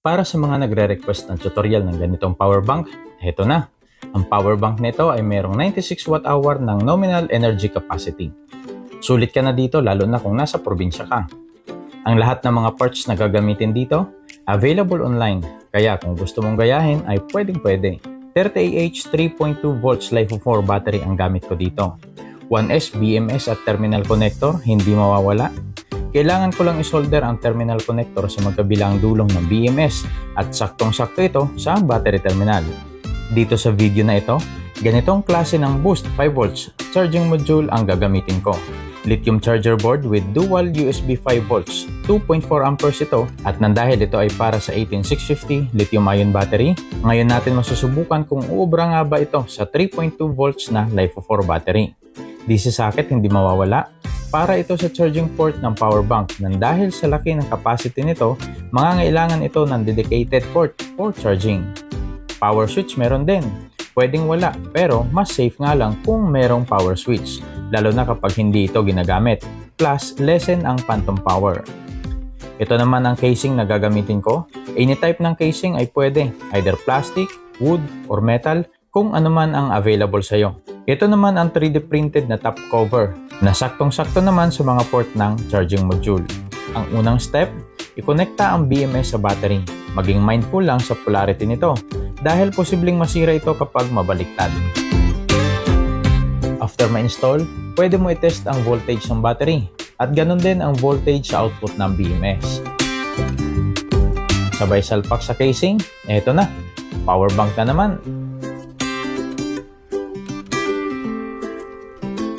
Para sa mga nagre-request ng tutorial ng ganitong power bank, heto na. Ang power bank nito ay mayroong 96 Wh ng nominal energy capacity. Sulit ka na dito lalo na kung nasa probinsya ka. Ang lahat ng mga parts na gagamitin dito, available online. Kaya kung gusto mong gayahin ay pwedeng-pwede. 30Ah 3.2 volts LiFePO4 battery ang gamit ko dito. 1S BMS at terminal connector, hindi mawawala. Kailangan ko lang isolder ang terminal connector sa magkabilang dulong ng BMS at saktong-sakto ito sa battery terminal. Dito sa video na ito, ganitong klase ng boost 5V charging module ang gagamitin ko. Lithium charger board with dual USB 5V, 2.4A ito at nandahil ito ay para sa 18650 lithium-ion battery, ngayon natin masusubukan kung uubra nga ba ito sa 3.2V na LiFePO4 battery. DC socket hindi mawawala. Para ito sa charging port ng power bank nang dahil sa laki ng capacity nito, mangangailangan ito ng dedicated port for charging. Power switch meron din. Pwedeng wala, pero mas safe nga lang kung merong power switch, lalo na kapag hindi ito ginagamit. Plus, lessen ang phantom power. Ito naman ang casing na gagamitin ko. Any type ng casing ay pwede, either plastic, wood, or metal, kung ano man ang available sa'yo. Ito naman ang 3D printed na top cover na saktong-sakto naman sa mga port ng charging module. Ang unang step, ikonekta ang BMS sa battery. Maging mindful lang sa polarity nito dahil posibleng masira ito kapag mabaliktad. After ma-install, pwede mo i-test ang voltage ng battery at ganun din ang voltage sa output ng BMS. Sabay salpak sa casing, eto na, power bank na naman.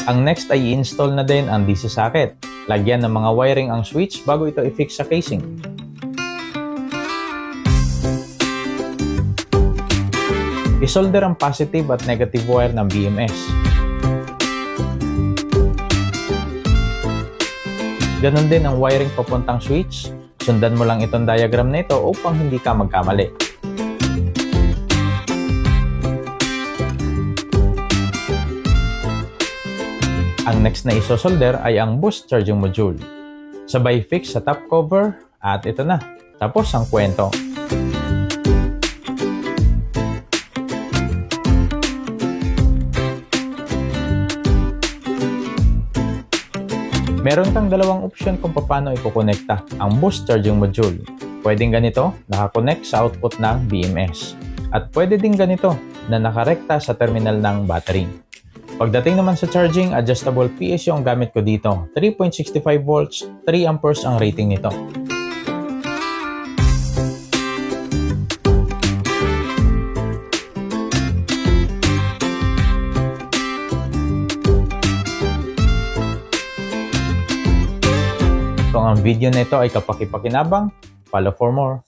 Ang next ay i-install na din ang DC socket. Lagyan ng mga wiring ang switch bago ito i-fix sa casing. I-solder ang positive at negative wire ng BMS. Ganon din ang wiring papuntang switch. Sundan mo lang itong diagram na ito upang hindi ka magkamali. Ang next na isosolder ay ang boost charging module. Sabay fix sa top cover at ito na. Tapos ang kwento. Meron kang dalawang option kung paano ikukonekta ang boost charging module. Pwedeng ganito, nakakonect sa output ng BMS. At pwede din ganito na nakarekta sa terminal ng battery. Pagdating naman sa charging, adjustable PSU ang gamit ko dito. 3.65V, 3A ang rating nito. Kung ang video na ito ay kapaki-pakinabang, follow for more.